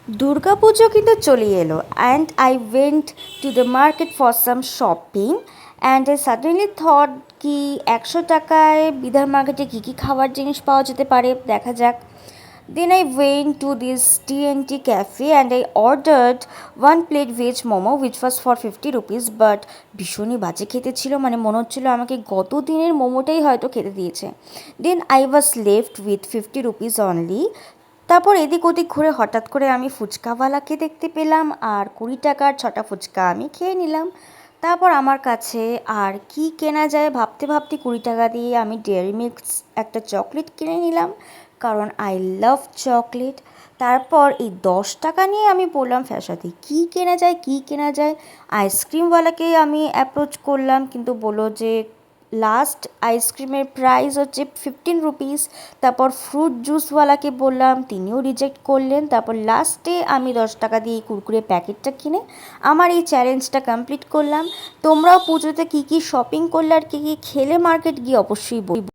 দুর্গাপুজো কিন্তু চলে এলো and I went to the market for some shopping and I suddenly thought কি 100 টাকায় বিধার মার্কেটে কী কী খাবার জিনিস পাওয়া যেতে পারে দেখা যাক। Then I went to this tea cafe and I ordered 1 plate veg momo which was for 50 rupees, but ভীষণই বাজে খেতে ছিল, মানে মনে হচ্ছিলো আমাকে গত দিনের মোমোটাই হয়তো খেতে দিয়েছে। Then I was left with 50 rupees only. তারপর এদিক ওদিক ঘুরে হঠাৎ করে আমি ফুচকাওয়ালাকে দেখতে পেলাম আর 20 টাকার 6টা ফুচকা আমি খেয়ে নিলাম। তারপর আমার কাছে আর কি কেনা যায় ভাবতে ভাবতে 20 টাকা দিয়ে আমি ডেয়ারি মিল্কস একটা চকলেট কিনে নিলাম, কারণ আই লাভ চকলেট। তারপর এই 10 টাকা নিয়ে আমি বললাম ফ্যাসাতে কী কেনা যায় কী কেনা যায়। আইসক্রিমওয়ালাকে আমি অ্যাপ্রোচ করলাম, কিন্তু বললো যে লাস্ট আইসক্রিমের প্রাইস হচ্ছে 15 রুপিস। তারপর ফ্রুট জুসওয়ালাকে বললাম, তিনিও রিজেক্ট করলেন। তারপর লাস্টে আমি 10 টাকা দিয়ে কুরকুরে প্যাকেটটা কিনে আমার এই চ্যালেঞ্জটা কমপ্লিট করলাম। তোমরাও পুজোতে কী কী শপিং করলে আর কী কী খেলে মার্কেট গিয়ে অবশ্যই